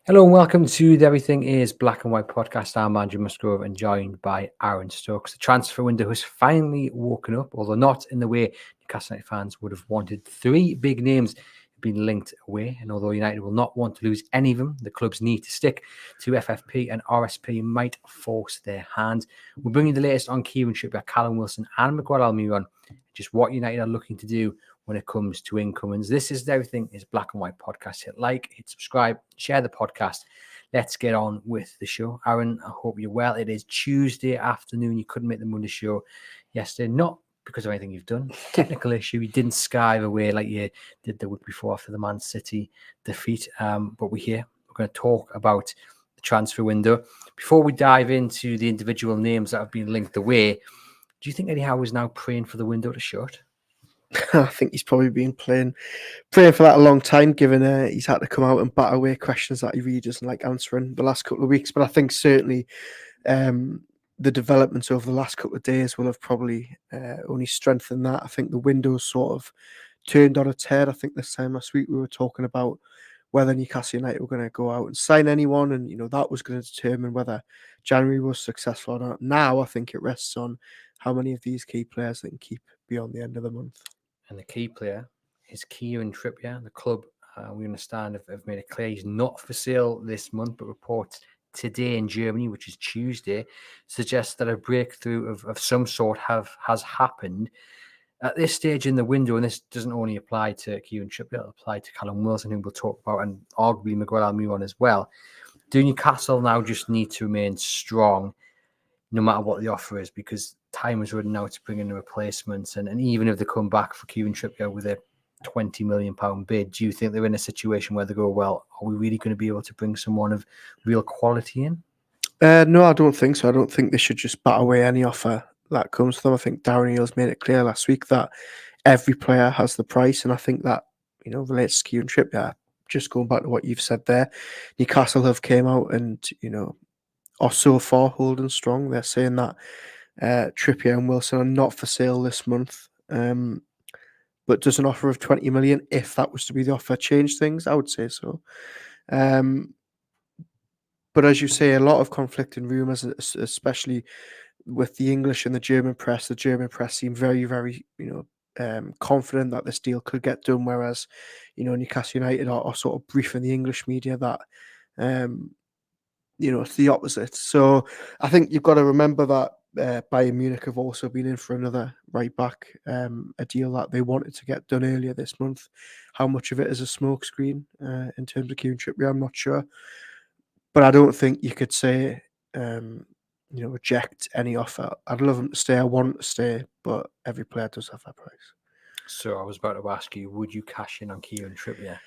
Hello and welcome to the Everything is Black and White podcast. I'm Andrew Musgrove and joined by Aaron Stokes. The transfer window has finally woken up, although not in the way Newcastle United fans would have wanted. 3 big names have been linked away, and although United will not want to lose any of them, the club's need to stick to FFP and RSP might force their hand. We'll bring you the latest on Kieran Trippier, Callum Wilson and Miguel Almiron, just what United are looking to do when it comes to incomings. This is the Everything is Black and White podcast. Hit like, hit subscribe, share the podcast. Let's get on with the show. Aaron, I hope you're well. It is Tuesday afternoon. You couldn't make the Monday show yesterday, not because of anything you've done. Technical issue. You didn't skive away like you did the week before after the Man City defeat. But we're here. We're going to talk about the transfer window. Before we dive into the individual names that have been linked away, do you think Eddie Howe is now praying for the window to shut? I think he's probably been praying for that a long time, given he's had to come out and bat away questions that he really doesn't like answering the last couple of weeks. But I think certainly the developments over the last couple of days will have probably only strengthened that. I think the window's sort of turned on its head. I think this time last week we were talking about whether Newcastle United were going to go out and sign anyone, and that was going to determine whether January was successful or not. Now I think it rests on how many of these key players they can keep beyond the end of the month. And the key player is Kieran Trippier. The club, we understand, have made it clear he's not for sale this month, but reports today in Germany, which is Tuesday, suggests that a breakthrough of some sort has happened. At this stage in the window, and this doesn't only apply to Kieran Trippier, it'll apply to Callum Wilson, who we'll talk about, and arguably Miguel Almiron as well. Do Newcastle now just need to remain strong no matter what the offer is, because time is running out to bring in the replacements, and even if they come back for Kieran Trippier with a £20 million bid, do you think they're in a situation where they go, well, are we really going to be able to bring someone of real quality in? No, I don't think so. I don't think they should just bat away any offer that comes to them. I think Darren Eales made it clear last week that every player has the price, and I think that relates to Kieran Trippier. Just going back to what you've said there, Newcastle have came out and are so far holding strong. They're saying that Trippier and Wilson are not for sale this month, but does an offer of 20 million, if that was to be the offer, change things? I would say so. But as you say, a lot of conflicting rumours, especially with the English and the German press. The German press seem very, very, confident that this deal could get done, whereas, Newcastle United are sort of briefing the English media that, it's the opposite. So I think you've got to remember that Bayern Munich have also been in for another right back, a deal that they wanted to get done earlier this month. How much of it is a smokescreen in terms of Kieran Trippier, I'm not sure. But I don't think you could say, reject any offer. I'd love him to stay. I want him to stay, but every player does have their price. So I was about to ask you, would you cash in on Kieran Trippier?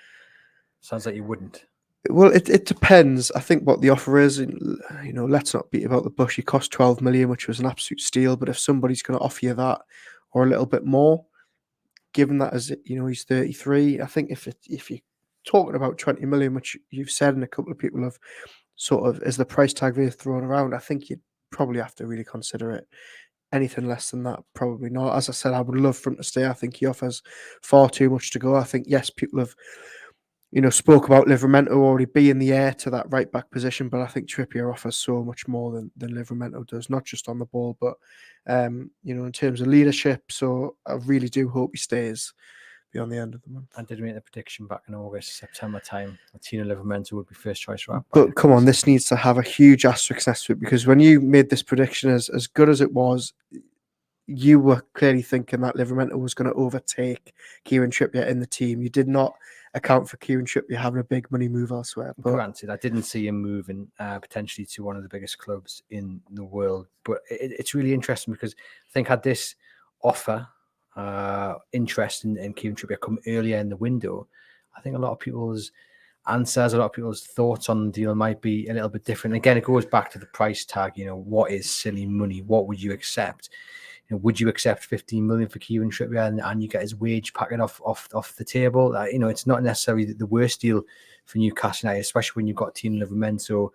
Sounds like you wouldn't. Well, it depends. I think what the offer is. Let's not beat about the bush. He cost 12 million, which was an absolute steal. But if somebody's going to offer you that or a little bit more, given that as he's 33, I think if you're talking about 20 million, which you've said and a couple of people have sort of is the price tag they've thrown around, I think you'd probably have to really consider it. Anything less than that, probably not. As I said, I would love for him to stay. I think he offers far too much to go. I think, yes, people have spoke about Livramento already being the heir to that right back position, but I think Trippier offers so much more than Livramento does, not just on the ball, but in terms of leadership. So I really do hope he stays beyond the end of the month. I did make the prediction back in August, September time that Tino Livramento would be first choice right back. But come on, this needs to have a huge asterisk next to it, because when you made this prediction, as good as it was, you were clearly thinking that Livramento was going to overtake Kieran Trippier in the team. You did not account for Kieran Trippier having a big money move elsewhere. But granted, I didn't see him moving potentially to one of the biggest clubs in the world. But it's really interesting, because I think had this offer interest in Kieran Trippier come earlier in the window, I think a lot of people's answers, a lot of people's thoughts on the deal might be a little bit different. Again, it goes back to the price tag. What is silly money? What would you accept? Would you accept 15 million for Kieran Trippier and you get his wage packet off the table? It's not necessarily the worst deal for Newcastle United, especially when you've got Tino Livramento.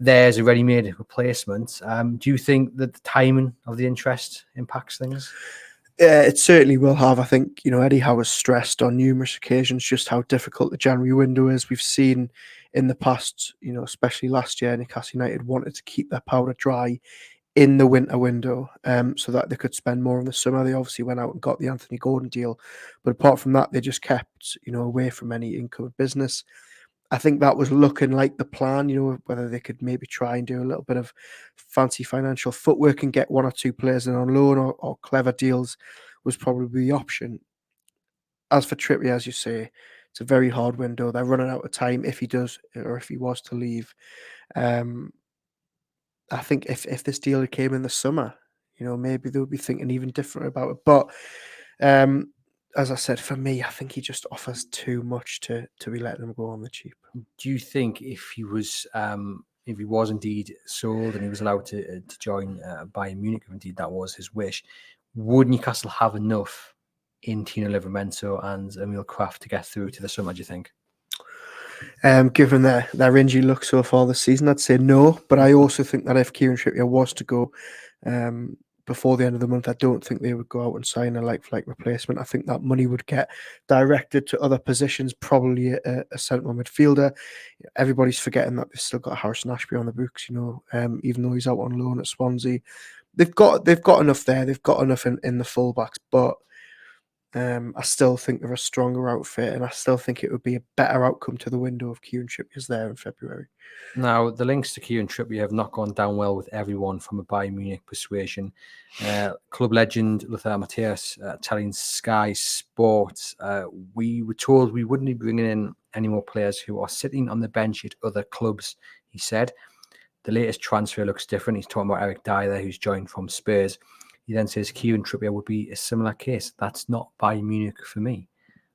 There's a ready-made replacement. Do you think that the timing of the interest impacts things? It certainly will have. I think, Eddie Howe has stressed on numerous occasions just how difficult the January window is. We've seen in the past, especially last year, Newcastle United wanted to keep their powder dry in the winter window, so that they could spend more in the summer. They obviously went out and got the Anthony Gordon deal, but apart from that, they just kept, away from any income of business. I think that was looking like the plan, whether they could maybe try and do a little bit of fancy financial footwork and get one or two players in on loan, or clever deals was probably the option. As for Trippier, as you say, it's a very hard window. They're running out of time if he does, or if he was to leave. Um, I think if this deal came in the summer, maybe they would be thinking even different about it. But um, as I said, for me, I think he just offers too much to be letting him go on the cheap. Do you think if he was indeed sold and he was allowed to join Bayern Munich, if indeed that was his wish, would Newcastle have enough in Tino Livramento and Emil Kraft to get through to the summer, do you think? Given their injury look so far this season, I'd say no. But I also think that if Kieran Trippier was to go before the end of the month, I don't think they would go out and sign a like-for-like replacement. I think that money would get directed to other positions, probably a central midfielder. Everybody's forgetting that they've still got Harrison Ashby on the books, even though he's out on loan at Swansea. They've got enough there. They've got enough in the fullbacks, but I still think they're a stronger outfit, and I still think it would be a better outcome to the window if Kieran Trippier's there in February. Now, the links to Kieran Trippier have not gone down well with everyone from a Bayern Munich persuasion. Club legend Lothar Matthäus telling Sky Sports, we were told we wouldn't be bringing in any more players who are sitting on the bench at other clubs, he said. The latest transfer looks different. He's talking about Eric Dyer, who's joined from Spurs. He then says Kieran Trippier would be a similar case. That's not Bayern Munich for me.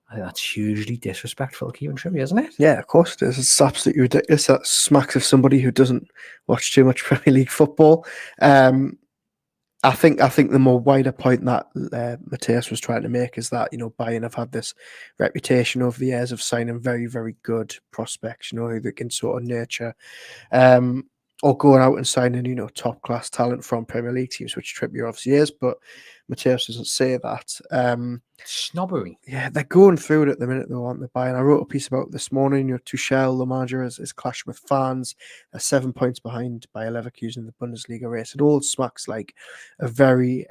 I think that's hugely disrespectful to Kieran Trippier, isn't it? Yeah, of course it is. It's absolutely ridiculous. That smacks of somebody who doesn't watch too much Premier League football. I think the more wider point that Matthäus was trying to make is that, Bayern have had this reputation over the years of signing very, very good prospects, who they can sort of nurture. Or going out and signing, top class talent from Premier League teams, which Trippier obviously is, but Matthäus doesn't say that. Snobbery. Yeah, they're going through it at the minute, though, aren't they, Bayern? I wrote a piece about it this morning. Tuchel, the manager, is clashing with fans. They're 7 points behind Bayer Leverkusen in the Bundesliga race. It all smacks like a very,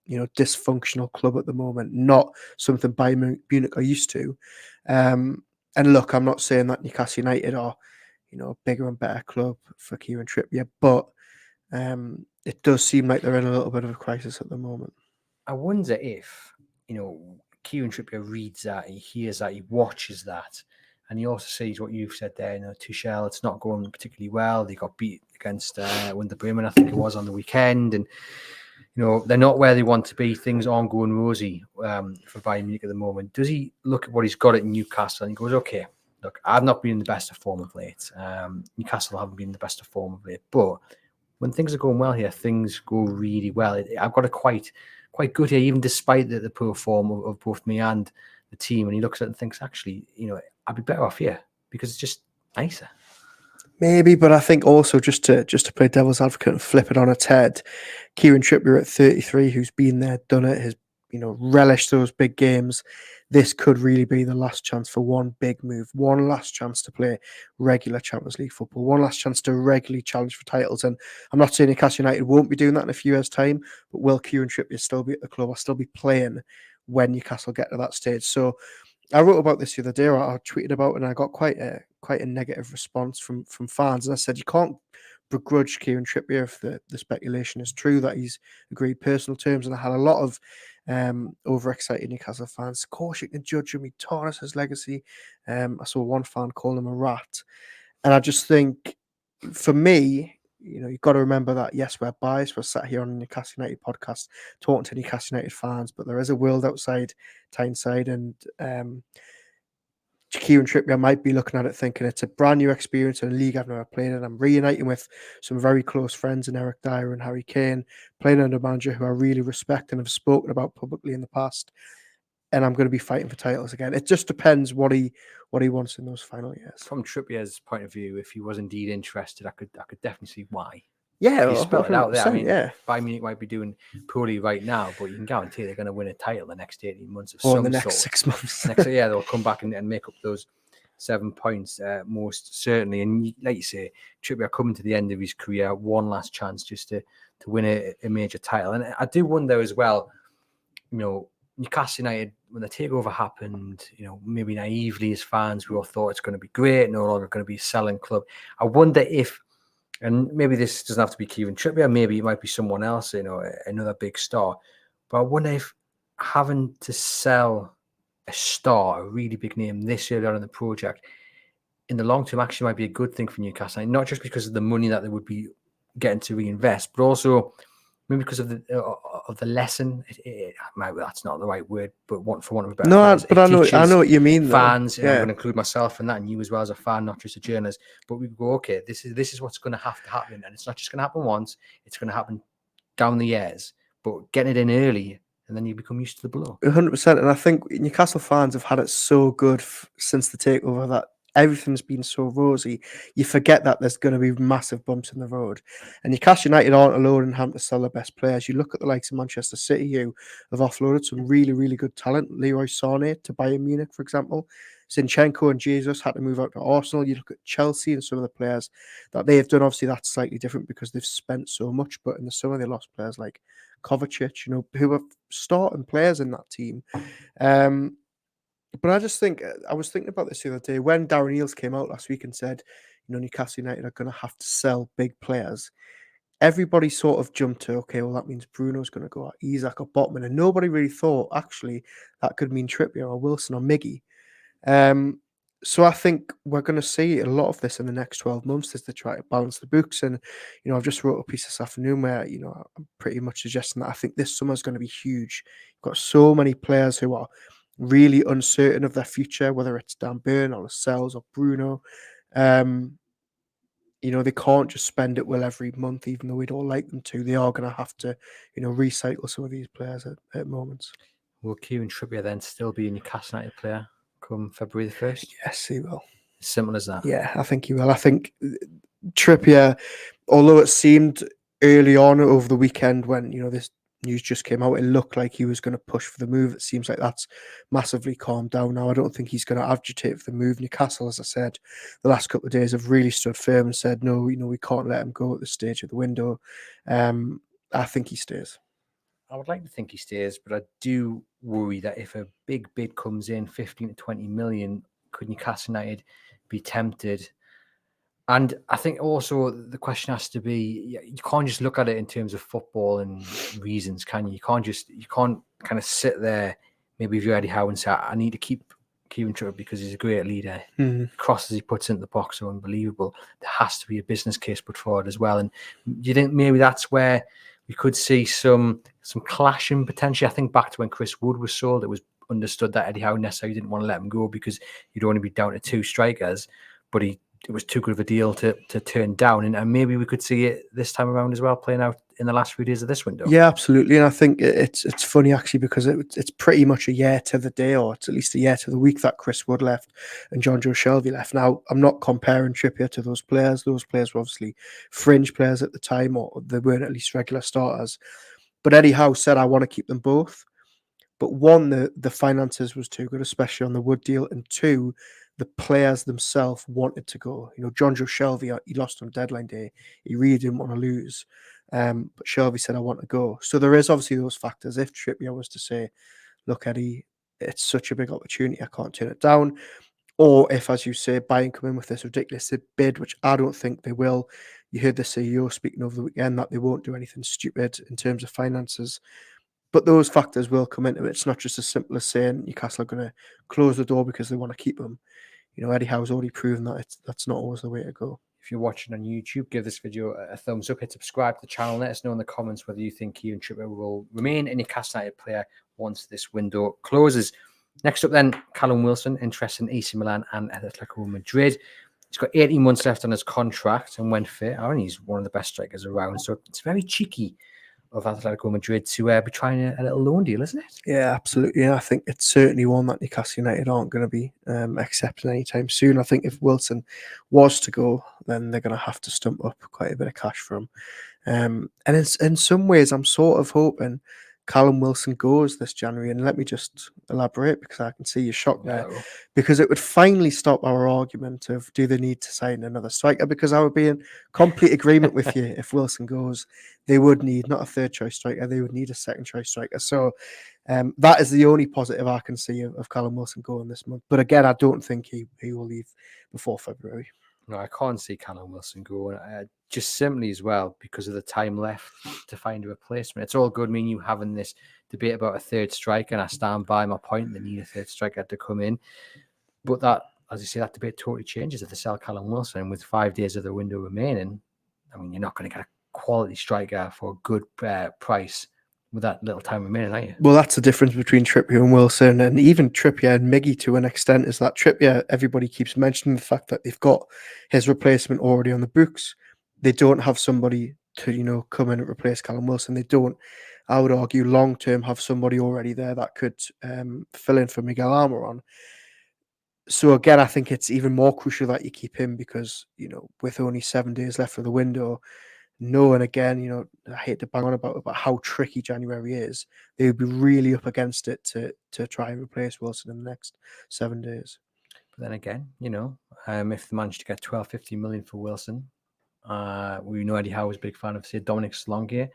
dysfunctional club at the moment, not something Bayern Munich are used to. And look, I'm not saying that Newcastle United are, a bigger and better club for Kieran Trippier, but it does seem like they're in a little bit of a crisis at the moment. I wonder if, Kieran Trippier reads that, he hears that, he watches that, and he also sees what you've said there, Tuchel, it's not going particularly well. They got beat against Werder Bremen, I think it was, on the weekend, and, they're not where they want to be. Things aren't going rosy for Bayern Munich at the moment. Does he look at what he's got at Newcastle and he goes, okay, look, I've not been in the best of form of late. Newcastle haven't been in the best of form of late, but when things are going well here, things go really well. I've got a quite good here, even despite the poor form of both me and the team. And he looks at it and thinks, actually, I'd be better off here because it's just nicer. Maybe, but I think also just to play devil's advocate and flip it on its head, Kieran Trippier at 33, who's been there, done it, has relished those big games. This could really be the last chance for one big move, one last chance to play regular Champions League football, one last chance to regularly challenge for titles. And I'm not saying Newcastle United won't be doing that in a few years' time, but will Kieran Trippier still be at the club or still be playing when Newcastle get to that stage? So I wrote about this the other day, or I tweeted about it, and I got quite a negative response from fans. And I said, you can't begrudge Kieran Trippier if the speculation is true that he's agreed personal terms. And I had a lot of overexcited Newcastle fans. Of course, you can judge him. He tarnished his legacy. I saw one fan call him a rat. And I just think, for me, you've got to remember that, yes, we're biased. We're sat here on the Newcastle United podcast talking to Newcastle United fans, but there is a world outside Tyneside, and Kieran Trippier might be looking at it thinking it's a brand new experience in a league I've never played in. I'm reuniting with some very close friends in Eric Dyer and Harry Kane, playing under a manager who I really respect and have spoken about publicly in the past. And I'm going to be fighting for titles again. It just depends what he wants in those final years. From Trippier's point of view, if he was indeed interested, I could definitely see why. Yeah, You spelled it out there. I 100%, mean, yeah. Bayern Munich might be doing poorly right now, but you can guarantee they're going to win a title the next 18 months of Or in some the next sort. 6 months. Yeah, they'll come back and make up those 7 points, most certainly. And like you say, Trippier coming to the end of his career, one last chance just to win a major title. And I do wonder as well, you know, Newcastle United, when the takeover happened, you know, maybe naively as fans, we all thought it's going to be great, no longer going to be a selling club. I wonder if, and maybe this doesn't have to be Kieran Trippier, maybe it might be someone else, you know, another big star. But I wonder if having to sell a star, a really big name this early on in the project, in the long term actually might be a good thing for Newcastle. And not just because of the money that they would be getting to reinvest, but also maybe because of the lesson. Maybe that's not the right word, but for want of a better phrase, but I know what you mean. Fans, though. and I'm going to include myself in that, and you as well as a fan, not just a journalist. But we go, okay, this is what's going to have to happen, and it's not just going to happen once; it's going to happen down the years. But getting it in early, and then you become used to the blow. 100%, and I think Newcastle fans have had it so good since the takeover that everything's been so rosy. You forget that there's going to be massive bumps in the road, and Newcastle United aren't alone in having to sell their best players. You look at the likes of Manchester City, who have offloaded some really, really good talent. Leroy Sané to Bayern Munich, for example. Zinchenko and Jesus had to move out to Arsenal. You look at Chelsea and some of the players that they have done. Obviously, that's slightly different because they've spent so much, but in the summer they lost players like Kovacic, you know, who are starting players in that team. But I just think, I was thinking about this the other day when Darren Eales came out last week and said, you know, Newcastle United are going to have to sell big players. Everybody sort of jumped to, okay, well, that means Bruno's going to go out, Isak or Botman. And nobody really thought, actually, that could mean Trippier or Wilson or Miggy. So I think we're going to see a lot of this in the next 12 months as they try to balance the books. And, you know, I've just wrote a piece this afternoon where, you know, I'm pretty much suggesting that I think this summer is going to be huge. You've got so many players who are really uncertain of their future, whether it's Dan Burn or Lascelles or Bruno. You know, they can't just spend it well every month, even though we'd all like them to. They are going to have to, you know, recycle some of these players at moments. Will Kieran Trippier then still be a Newcastle United player come February the 1st? Yes, he will. Simple as that. Yeah, I think he will. I think Trippier, although it seemed early on over the weekend when, you know, this news just came out, it looked like he was going to push for the move. It seems like that's massively calmed down now. I don't think he's going to agitate for the move. Newcastle, as I said, the last couple of days have really stood firm and said, no, you know, we can't let him go at this stage of the window. I think he stays. I would like to think he stays, but I do worry that if a big bid comes in, 15 to 20 million, could Newcastle United be tempted? And I think also the question has to be, you can't just look at it in terms of football and reasons, can you? You can't kind of sit there, maybe if you're Eddie Howe and say, I need to keep Kieran Trippier because he's a great leader. The crosses he puts into the box are unbelievable. There has to be a business case put forward as well. And you think maybe that's where we could see some clashing potentially. I think back to when Chris Wood was sold, it was understood that Eddie Howe necessarily didn't want to let him go because you'd only be down to 2 strikers, but it was too good of a deal to turn down. And maybe we could see it this time around as well, playing out in the last few days of this window. Yeah, absolutely. And I think it's funny actually because it's pretty much a year to the day, or it's at least a year to the week that Chris Wood left and John Joe Shelvey left. Now, I'm not comparing Trippier to those players. Those players were obviously fringe players at the time, or they weren't at least regular starters. But Eddie Howe said, I want to keep them both. But one, the finances was too good, especially on the Wood deal. And two, the players themselves wanted to go. You know, John Joe Shelvey, he lost on deadline day. He really didn't want to lose. But Shelvey said, I want to go. So there is obviously those factors. If Trippier was to say, look, Eddie, it's such a big opportunity, I can't turn it down. Or if, as you say, Bayern come in with this ridiculous bid, which I don't think they will. You heard the CEO speaking over the weekend that they won't do anything stupid in terms of finances. But those factors will come into it. It's not just as simple as saying Newcastle are going to close the door because they want to keep him. You know, Eddie Howe's already proven that that's not always the way to go. If you're watching on YouTube, give this video a thumbs up, hit subscribe to the channel. Let us know in the comments whether you think Kieran Trippier will remain a Newcastle United player once this window closes. Next up then, Callum Wilson, interest in AC Milan and Atletico Madrid. He's got 18 months left on his contract, and when fit, he's one of the best strikers around. So it's very cheeky of Atletico Madrid to be trying a little loan deal, isn't it? Yeah, absolutely. Yeah, I think it's certainly one that Newcastle United aren't going to be accepting anytime soon. I think if Wilson was to go, then they're going to have to stump up quite a bit of cash for him. And in some ways, I'm sort of hoping Callum Wilson goes this January. And let me just elaborate, because I can see you're shocked there. No. Because it would finally stop our argument of do they need to sign another striker? Because I would be in complete agreement with you. If Wilson goes, they would need not a third choice striker, they would need a second choice striker. So that is the only positive I can see of Callum Wilson going this month. But again, I don't think he will leave before February. No, I can't see Callum Wilson going. Just simply as well because of the time left to find a replacement. It's all good, me and you having this debate about a third striker, and I stand by my point. They need a third striker to come in. But that, as you say, that debate totally changes if they sell Callum Wilson with 5 days of the window remaining. I mean, you're not going to get a quality striker for a good price with that little time remaining, are you? Well, that's the difference between Trippier and Wilson, and even Trippier and Miggy to an extent, is that Trippier, everybody keeps mentioning the fact that they've got his replacement already on the books. They don't have somebody to, come in and replace Callum Wilson. They don't, I would argue, long-term have somebody already there that could fill in for Miguel Almiron. So again, I think it's even more crucial that you keep him because, with only 7 days left of the window, knowing again, I hate to bang on about how tricky January is, they would be really up against it to try and replace Wilson in the next 7 days. But then again, if they manage to get 12, 15 million for Wilson, we know Eddie Howe was a big fan of, say, Dominic Solanke.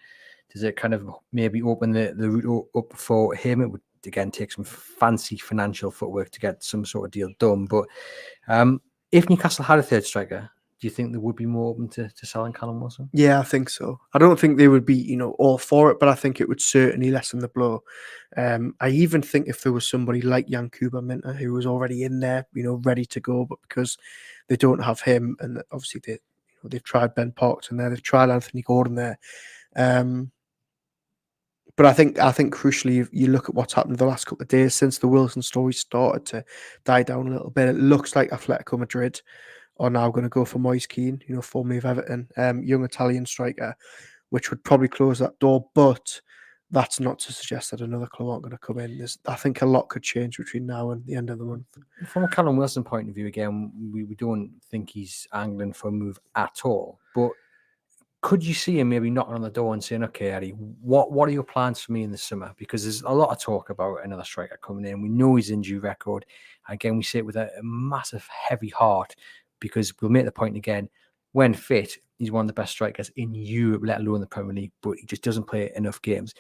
Does it kind of maybe open the route up for him? It would, again, take some fancy financial footwork to get some sort of deal done. But if Newcastle had a third striker, do you think they would be more open to selling Callum Wilson? Yeah, I think so. I don't think they would be, all for it, but I think it would certainly lessen the blow. I even think if there was somebody like Yankuba Minter who was already in there, ready to go, but because they don't have him, and obviously they've tried Ben Parkton there, they've tried Anthony Gordon there. But I think crucially, you look at what's happened the last couple of days since the Wilson story started to die down a little bit. It looks like Atletico Madrid are now going to go for Moise Kean, formerly of Everton, young Italian striker, which would probably close that door. But that's not to suggest that another club aren't going to come in. I think a lot could change between now and the end of the month. From a Callum Wilson point of view, again, we don't think he's angling for a move at all. But could you see him maybe knocking on the door and saying, okay, Eddie, what are your plans for me in the summer? Because there's a lot of talk about another striker coming in. We know his injury record. Again, we say it with a massive, heavy heart because we'll make the point again, when fit, he's one of the best strikers in Europe, let alone the Premier League, but he just doesn't play enough games.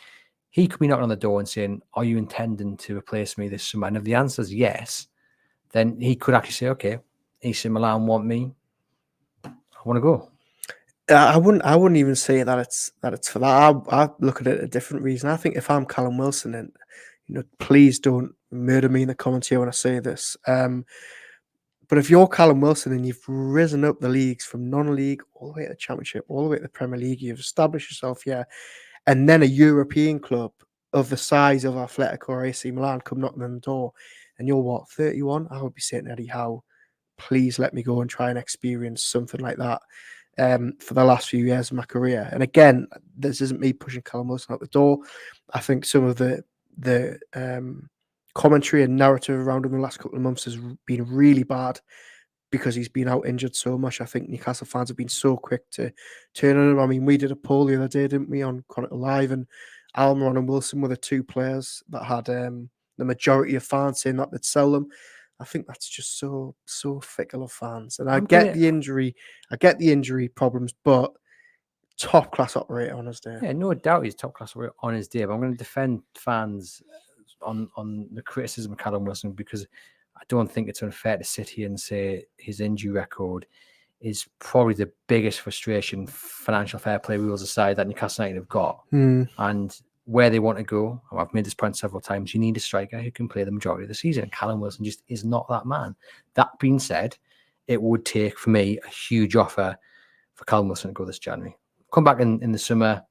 He could be knocking on the door and saying, are you intending to replace me this summer? And if the answer is yes, then he could actually say, okay, AC Milan want me. I want to go. I wouldn't even say that it's for that. I look at it a different reason. I think if I'm Callum Wilson, and please don't murder me in the comments here when I say this. But if you're Callum Wilson and you've risen up the leagues from non-league all the way to the Championship, all the way to the Premier League, you've established yourself here, and then a European club of the size of Atletico or AC Milan come knocking on the door, and you're 31? I would be saying, Eddie Howe, please let me go and try and experience something like that. For the last few years of my career. And again, this isn't me pushing Callum Wilson out the door. I think some of the commentary and narrative around him the last couple of months has been really bad because he's been out injured so much. I think Newcastle fans have been so quick to turn on him. I mean, we did a poll the other day, didn't we, on Chronicle Live, and Almiron and Wilson were the two players that had the majority of fans saying that they'd sell them. I think that's just so fickle of fans. And I get the injury problems, but top class operator on his day. Yeah, no doubt he's top class operator on his day. But I'm going to defend fans on the criticism of Callum Wilson because I don't think it's unfair to sit here and say his injury record is probably the biggest frustration, financial fair play rules aside, that Newcastle United have got. And where they want to go, I've made this point several times, you need a striker who can play the majority of the season. Callum Wilson just is not that man. That being said, it would take, for me, a huge offer for Callum Wilson to go this January. Come back in the summer,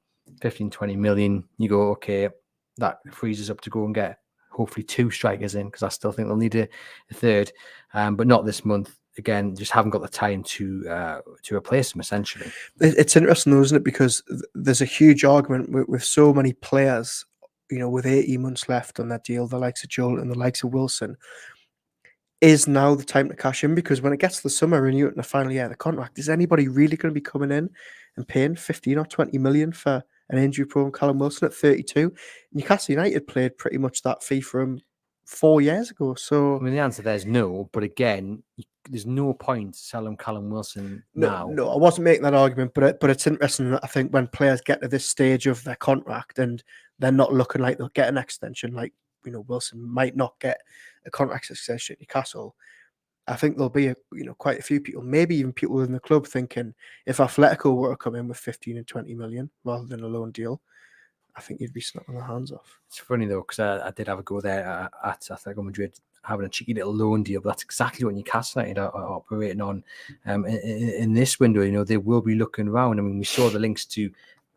15, 20 million, you go, okay, that frees us up to go and get hopefully two strikers in, because I still think they'll need a third, but not this month. again, just haven't got the time to replace him, essentially. It's interesting, though, isn't it? Because there's a huge argument with so many players, with 18 months left on that deal, the likes of Joel and the likes of Wilson. Is now the time to cash in? Because when it gets to the summer and you're in the final year of the contract, is anybody really going to be coming in and paying 15 or 20 million for an injury-prone Callum Wilson at 32? Newcastle United played pretty much that fee for him 4 years ago. So, I mean, the answer there is no. But again, there's no point selling Callum Wilson now. No, I wasn't making that argument, but it's interesting that I think when players get to this stage of their contract and they're not looking like they'll get an extension, like Wilson might not get a contract extension at Newcastle. I think there'll be quite a few people, maybe even people within the club, thinking if Atletico were to come in with 15 and 20 million rather than a loan deal, I think you'd be snapping their hands off. It's funny though, because I did have a go there at Atletico Madrid, having a cheeky little loan deal, but that's exactly what Newcastle United are operating on in this window. They will be looking around. I mean, we saw the links to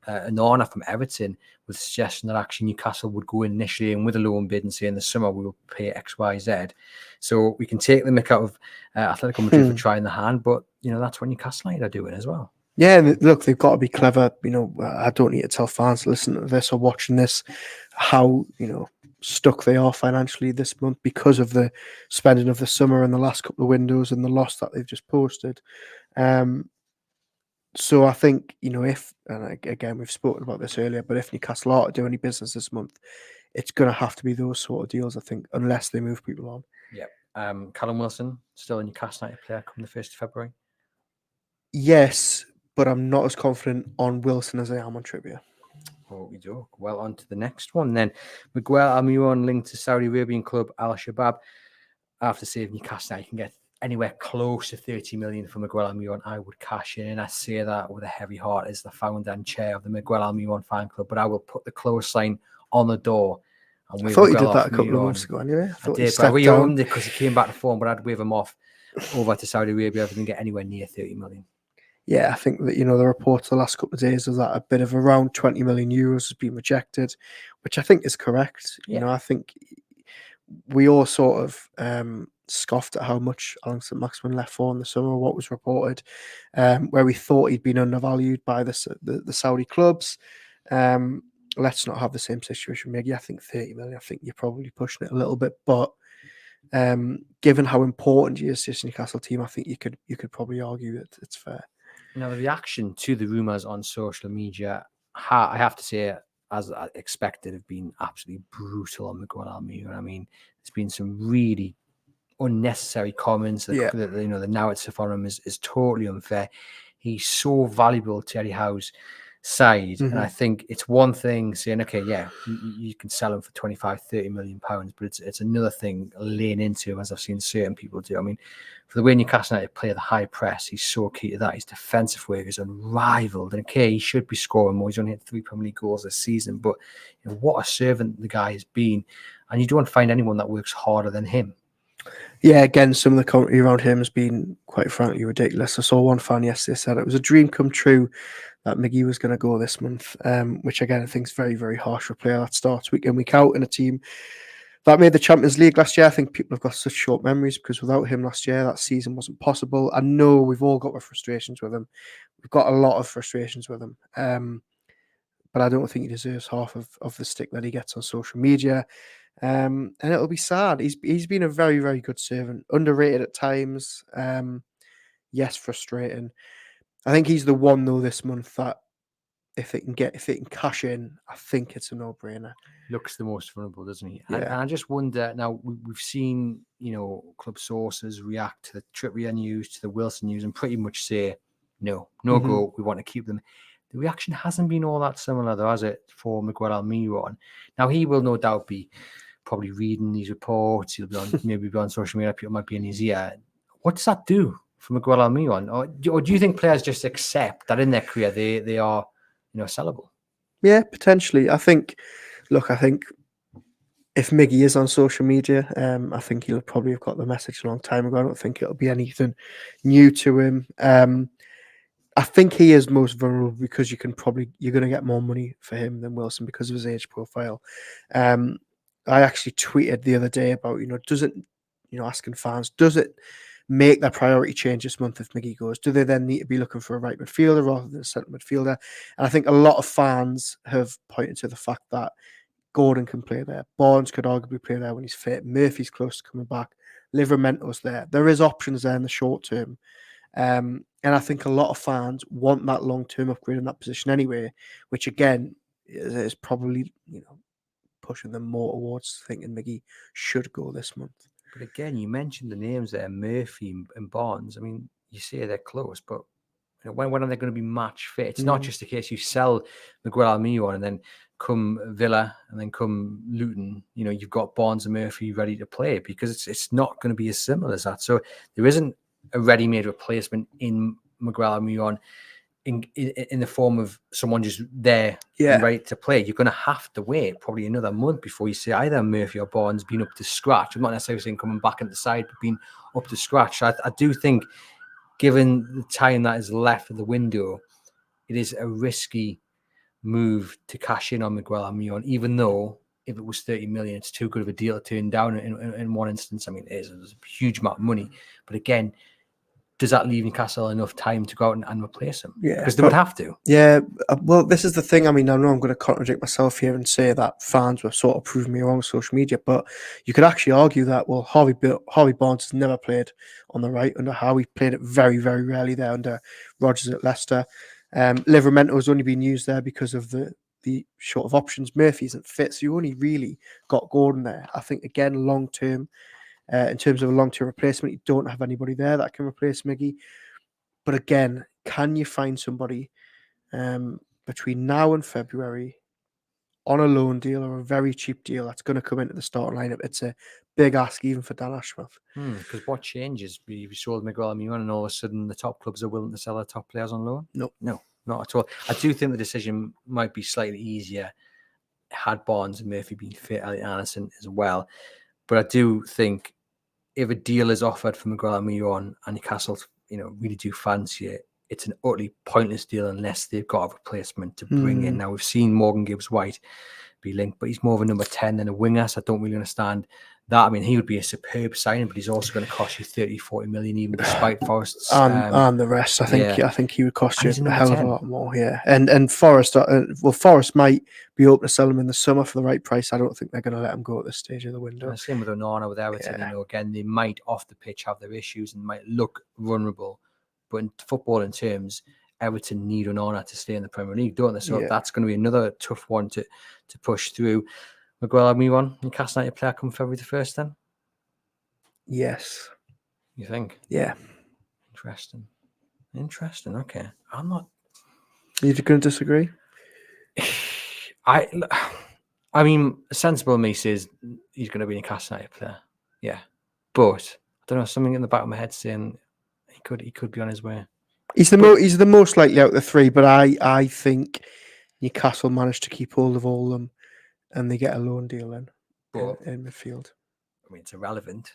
Onana from Everton with the suggestion that actually Newcastle would go in initially and with a loan bid and say in the summer we will pay X, Y, Z. So we can take the mick out of Atletico Madrid for trying the hand, but that's what Newcastle United are doing as well. Yeah, and look, they've got to be clever. I don't need to tell fans to listen to this or watching this how stuck they are financially this month because of the spending of the summer and the last couple of windows and the loss that they've just posted. So I think, if, and again, we've spoken about this earlier, but if Newcastle are to do any business this month, it's going to have to be those sort of deals, I think, unless they move people on. Yeah. Callum Wilson, still a Newcastle United player come the 1st of February? Yes, but I'm not as confident on Wilson as I am on Trippier. Well, on to the next one then. Miguel Almiron linked to Saudi Arabian club Al Shabab. After saving Newcastle, you can get anywhere close to 30 million for Miguel Almiron. I would cash in, and I say that with a heavy heart as the founder and chair of the Miguel Almiron fan club. But I will put the close sign on the door. I thought you did that a couple of months ago anyway. I did, but I reowned it because he came back to form, but I'd wave him off over to Saudi Arabia if he can get anywhere near 30 million. Yeah, I think that, the reports the last couple of days is that a bit of around 20 million euros has been rejected, which I think is correct. Yeah. I think we all sort of scoffed at how much Allan Saint-Maximin left for in the summer, what was reported, where we thought he'd been undervalued by the Saudi clubs. Let's not have the same situation, Miggy. I think 30 million, I think you're probably pushing it a little bit, but given how important he is to this Newcastle team, I think you could probably argue that it's fair. Now, the reaction to the rumours on social media, I have to say, as I expected, have been absolutely brutal on Miguel Almiron. I mean, there's been some really unnecessary comments. The narrative for him is totally unfair. He's so valuable to Eddie Howe's side. And I think it's one thing saying, okay, yeah, you can sell him for 25, 30 million pounds, but it's another thing laying into, as I've seen certain people do. I mean, for the way Newcastle United play the high press, he's so key to that. His defensive work is unrivaled. And okay, he should be scoring more. He's only had 3 Premier League goals this season, but what a servant the guy has been. And you don't find anyone that works harder than him. Yeah, again, some of the commentary around him has been quite frankly ridiculous. I saw one fan yesterday said it was a dream come true that Miggy was going to go this month, which again I think is very, very harsh for a player that starts week in, week out in a team that made the Champions League last year. I think people have got such short memories because without him last year, that season wasn't possible. I know we've all got our frustrations with him. We've got a lot of frustrations with him. But I don't think he deserves half of the stick that he gets on social media. And it'll be sad. He's been a very, very good servant, underrated at times. Yes, frustrating. I think he's the one though this month that if it can cash in, I think it's a no-brainer. Looks the most vulnerable, doesn't he? Yeah. And I just wonder now. We've seen club sources react to the Trippier news, to the Wilson news, and pretty much say no go. We want to keep them. The reaction hasn't been all that similar, though, has it, for Miguel Almiron? Now he will no doubt be probably reading these reports. He'll be on maybe be on social media. People might be in his ear. What does that do for Miguel Almiron? Or do you think players just accept that in their career they are sellable? Yeah, potentially. I think if Miggy is on social media, I think he'll probably have got the message a long time ago. I don't think it'll be anything new to him. I think he is most vulnerable because you're going to get more money for him than Wilson because of his age profile. I actually tweeted the other day about, does it, asking fans, does it make their priority change this month if Miggy goes? Do they then need to be looking for a right midfielder rather than a centre midfielder? And I think a lot of fans have pointed to the fact that Gordon can play there. Barnes could arguably play there when he's fit. Murphy's close to coming back. Livramento's there. There is options there in the short term. And I think a lot of fans want that long-term upgrade in that position anyway, which again is probably, pushing them more towards thinking Miggy should go this month. But again, you mentioned the names there, Murphy and Barnes. I mean, you say they're close, but when are they going to be match fit? It's not just a case you sell Miguel Almiron and then come Villa and then come Luton, you've got Barnes and Murphy ready to play, because it's not going to be as simple as that. So there isn't a ready-made replacement in Miguel Almiron in the form of someone just there and ready to play. You're going to have to wait probably another month before you see either Murphy or Barnes being up to scratch. I'm not necessarily saying coming back into the side, but being up to scratch. I do think, given the time that is left of the window, it is a risky move to cash in on Miguel Almiron, even though if it was 30 million, it's too good of a deal to turn down in one instance. I mean, it is a huge amount of money. But again, does that leave Newcastle enough time to go out and replace him? Yeah, because they would have to. Yeah, well, this is the thing. I mean, I know I'm going to contradict myself here and say that fans were sort of proving me wrong on social media, but you could actually argue that, well, Harvey Barnes has never played on the right under Howie, played it very, very rarely there under Rodgers at Leicester. Livramento has only been used there because of the sort of options. Murphy isn't fit, so you only really got Gordon there. I think, again, long-term, in terms of a long-term replacement, you don't have anybody there that can replace Miggy. But again, can you find somebody between now and February on a loan deal or a very cheap deal that's going to come into the starting lineup? It's a big ask even for Dan Ashworth. Because what changes? We sold Miguel Almiron and all of a sudden the top clubs are willing to sell their top players on loan? No, not at all. I do think the decision might be slightly easier had Barnes and Murphy been fit, Elliot Anderson as well. But I do think if a deal is offered for Miguel Almiron and Newcastle, really do fancy it, it's an utterly pointless deal unless they've got a replacement to bring in. Now, we've seen Morgan Gibbs-White be linked, but he's more of a number 10 than a winger, so I don't really understand that. I mean, he would be a superb signing, but he's also going to cost you 30, 40 million, even despite Forest's... and the rest. I think he would cost you a hell of a lot more, And Forest, Forest might be open to sell him in the summer for the right price. I don't think they're going to let him go at this stage of the window. And same with Onana, with Everton. Again, they might off the pitch have their issues and might look vulnerable. But in footballing terms, Everton need Onana to stay in the Premier League, don't they? So that's going to be another tough one to push through. Miguel Almiron, Newcastle United player come February the 1st then? Yes. You think? Yeah. Interesting. Okay. I'm not... Are you going to disagree? I mean, sensible me says he's going to be a Newcastle United player. Yeah. But I don't know, something in the back of my head saying he could be on his way. He's the most likely out of the three, but I think Newcastle managed to keep hold of all of them and they get a loan deal in midfield. I mean, it's irrelevant,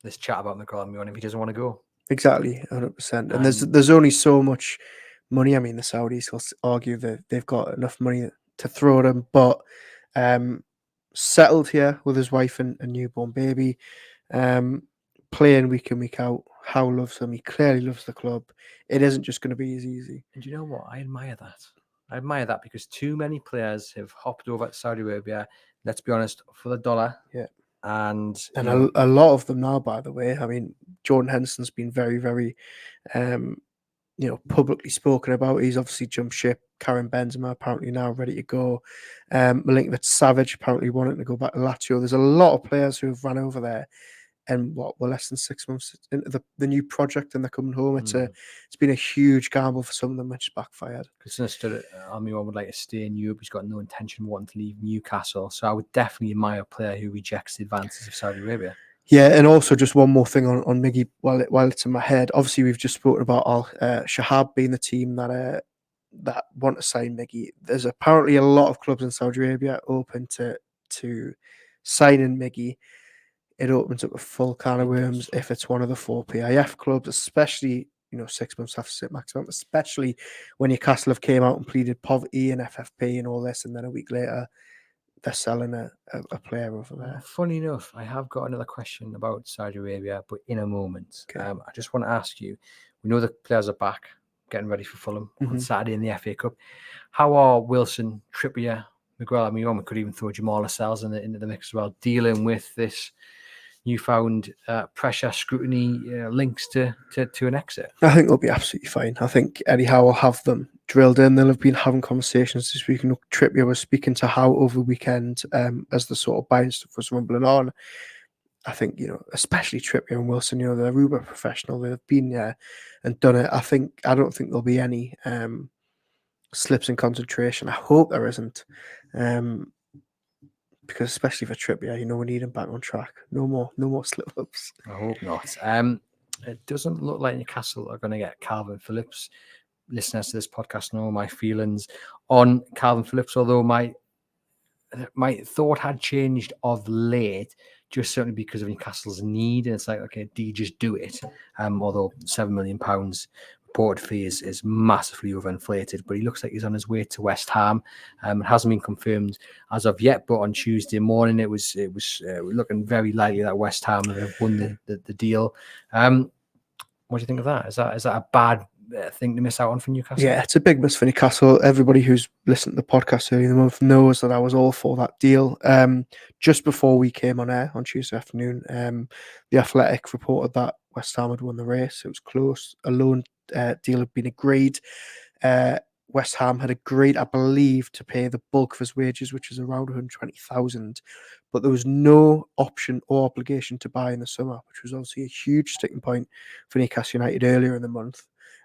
this chat about Miguel Almiron, if he doesn't want to go. Exactly, 100%. And there's only so much money. I mean, the Saudis will argue that they've got enough money to throw at him, but settled here with his wife and newborn baby, playing week in, week out. Howe loves him. He clearly loves the club. It isn't just going to be as easy. And you know what? I admire that. Because too many players have hopped over to Saudi Arabia, let's be honest, for the dollar. Yeah. And a lot of them now, by the way. I mean, Jordan Henderson's been very, very, publicly spoken about. He's obviously jumped ship. Karim Benzema apparently now ready to go. Milinkovic Savic apparently wanting to go back to Lazio. There's a lot of players who have run over there. And we're less than 6 months into the new project and they're coming home. It's been a huge gamble for some of them, which backfired. It's understood Almiron would like to stay in Europe. He's got no intention of wanting to leave Newcastle. So I would definitely admire a player who rejects the advances of Saudi Arabia. Yeah, and also just one more thing on Miggy while it's in my head. Obviously, we've just spoken about Shahab being the team that want to sign Miggy. There's apparently a lot of clubs in Saudi Arabia open to signing Miggy. It opens up a full can of worms if it's one of the 4 PIF clubs, especially 6 months after sit maximum, especially when Newcastle have came out and pleaded poverty and FFP and all this, and then a week later they're selling a player over there. Funny enough, I have got another question about Saudi Arabia, but in a moment. Okay. I just want to ask you, we know the players are back, getting ready for Fulham on Saturday in the FA Cup. How are Wilson, Trippier, Miguel Almiron, we could even throw Jamal Lascelles into the mix as well, dealing with this newfound pressure, scrutiny, links to an exit? I think they'll be absolutely fine. I think Eddie Howe will have them drilled in. They'll have been having conversations this week. And Trippier was speaking to Howe over the weekend as the sort of buying stuff was rumbling on. I think, especially Trippier and Wilson, they're uber professional. They've been there and done it. I don't think there'll be any slips in concentration. I hope there isn't. Because especially for Trippier, we need him back on track. No more slip-ups. I hope not. It doesn't look like Newcastle are going to get Kalvin Phillips. Listeners to this podcast know my feelings on Kalvin Phillips, although my thought had changed of late, just certainly because of Newcastle's need. And it's like, okay, do you just do it? Although £7 million reported fee is massively overinflated, but he looks like he's on his way to West Ham. It hasn't been confirmed as of yet, but on Tuesday morning it was looking very likely that West Ham have won the deal. What do you think of that? Is that a bad thing to miss out on for Newcastle? Yeah, it's a big miss for Newcastle. Everybody who's listened to the podcast earlier in the month knows that I was all for that deal. Just before we came on air on Tuesday afternoon, the Athletic reported that West Ham had won the race. It was close. A loan deal had been agreed. West Ham had agreed, I believe, to pay the bulk of his wages, which is around 120,000. But there was no option or obligation to buy in the summer, which was obviously a huge sticking point for Newcastle United earlier in the month.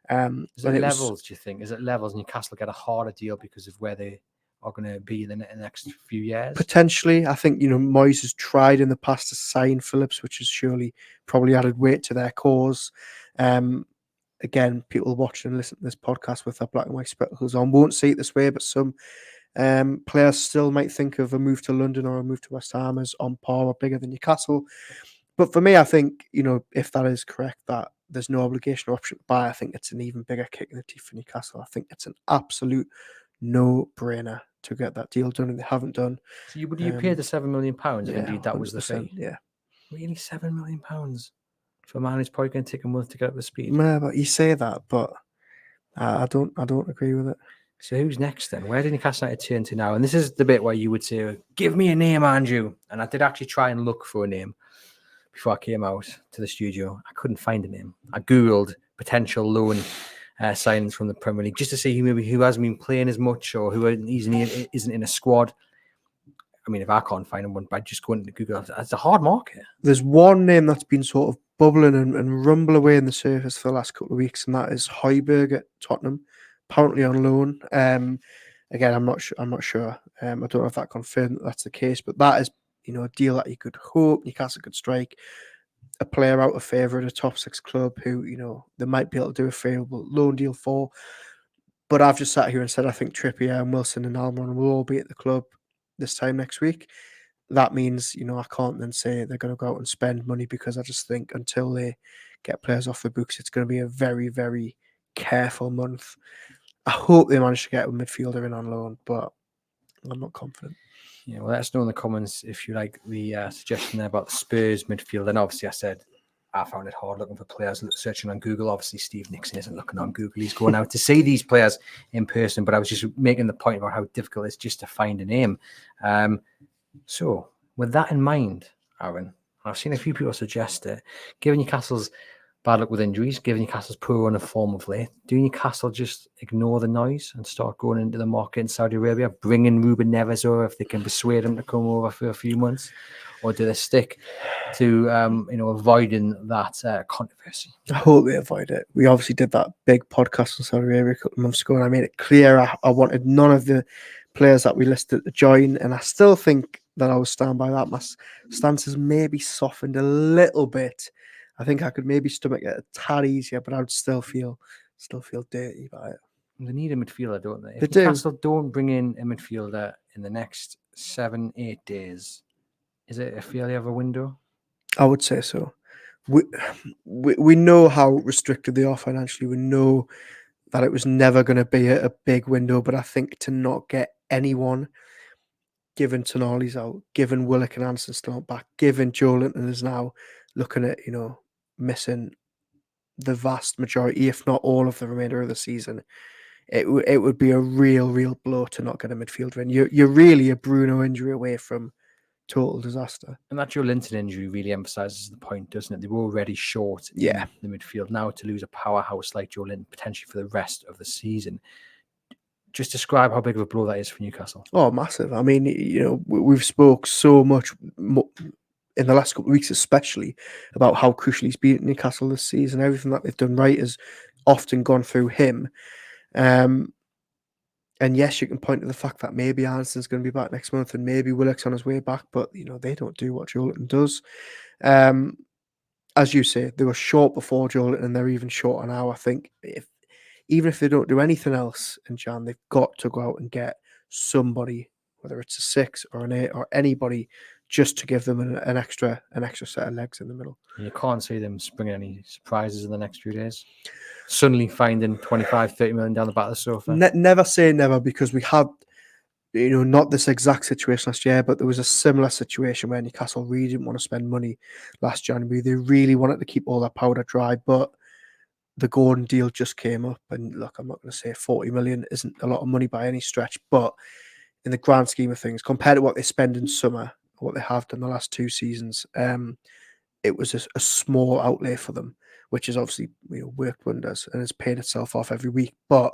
Is it levels, do you think? Is it levels Newcastle get a harder deal because of where they are going to be in the next few years? Potentially. I think, Moyes has tried in the past to sign Phillips, which has surely probably added weight to their cause. Again, people watching and listening to this podcast with their black and white spectacles on won't see it this way, but some players still might think of a move to London or a move to West Ham as on par or bigger than Newcastle. But for me, I think, if that is correct, that there's no obligation or option to buy, I think it's an even bigger kick in the teeth for Newcastle. I think it's an absolute no-brainer to get that deal done, and they haven't done. So you pay the £7 million if indeed that was the 100%, fee? Yeah. Really, £7 million for a man who's probably going to take a month to get up to speed? Yeah, but you say that, but I don't agree with it. So who's next then? Where did Newcastle United turn to now? And this is the bit where you would say, give me a name, Andrew. And I did actually try and look for a name before I came out to the studio. I couldn't find a name. I Googled potential loan signings from the Premier League just to see who hasn't been playing as much or who isn't in a squad. I mean, if I can't find one by just going to Google, it's a hard market. There's one name that's been sort of bubbling and rumble away in the surface for the last couple of weeks, and that is Højbjerg at Tottenham, apparently on loan. Again, I'm not sure. I don't know if that confirmed that that's the case, but that is, a deal that you could hope Newcastle could strike. A player out of favour at a top six club who, they might be able to do a favourable loan deal for. But I've just sat here and said I think Trippier and Wilson and Aliron will all be at the club this time next week. That means, I can't then say they're going to go out and spend money, because I just think until they get players off the books, it's going to be a very, very careful month. I hope they manage to get a midfielder in on loan, but I'm not confident. Yeah, well, let us know in the comments if you like the suggestion there about the Spurs midfield. And obviously, I said I found it hard looking for players, searching on Google. Obviously, Steve Nixon isn't looking on Google. He's going out to see these players in person. But I was just making the point about how difficult it is just to find a name. So, with that in mind, Aaron, I've seen a few people suggest it. Given Newcastle's bad luck with injuries, given Newcastle's poor run of form of late, do Newcastle just ignore the noise and start going into the market in Saudi Arabia, bring in Ruben Neves over if they can persuade him to come over for a few months? Or do they stick to avoiding that controversy? I hope they avoid it. We obviously did that big podcast on Saudi Arabia a couple of months ago, and I made it clear I wanted none of the players that we listed to join, and I still think that I will stand by that. My stance has maybe softened a little bit. I think I could maybe stomach it a tad easier, but I would still feel dirty about it. They need a midfielder, don't they? They If do. Newcastle don't bring in a midfielder in the next 7-8 days, is it a failure of a window? I would say so. We know how restricted they are financially. We know that it was never going to be a big window, but I think to not get anyone given Tonali's out, given Willock and Anderson still not back, given Joe Linton is now looking at, missing the vast majority, if not all of the remainder of the season, it would be a real blow to not get a midfielder in. You're really a Bruno injury away from total disaster. And that Joe Linton injury really emphasises the point, doesn't it? They were already short in the midfield. Now to lose a powerhouse like Joe Linton potentially for the rest of the season. Just describe how big of a blow that is for Newcastle. Oh, massive. I mean, we've spoke so much in the last couple of weeks, especially about how crucial he's been at Newcastle this season. Everything that they've done right has often gone through him. And yes, you can point to the fact that maybe Anderson's going to be back next month and maybe Willock's on his way back, but they don't do what Joe Linton does. As you say, they were short before Joe Linton and they're even shorter now. I think even if they don't do anything else in Jan, they've got to go out and get somebody, whether it's a 6 or an 8 or anybody, just to give them an extra set of legs in the middle. You can't see them springing any surprises in the next few days. Suddenly finding 25, 30 million down the back of the sofa. Never say never, because we had, not this exact situation last year, but there was a similar situation where Newcastle really didn't want to spend money last January. They really wanted to keep all their powder dry, but the Gordon deal just came up. And look, I'm not going to say 40 million isn't a lot of money by any stretch, but in the grand scheme of things, compared to what they spend in summer, what they have done the last 2 seasons, it was a small outlay for them, which is obviously worked wonders and has paid itself off every week. But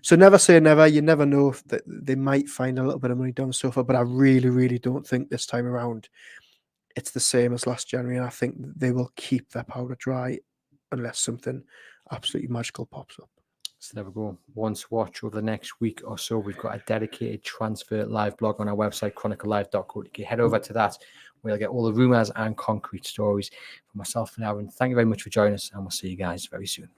so never say never. You never know if they might find a little bit of money down the sofa, but I really don't think this time around it's the same as last January. And I think they will keep their powder dry unless something absolutely magical pops up. So there we go. One to watch over the next week or so. We've got a dedicated transfer live blog on our website, chroniclelive.co.uk. Head over to that. We'll get all the rumours and concrete stories. For myself and Aaron, thank you very much for joining us, and we'll see you guys very soon.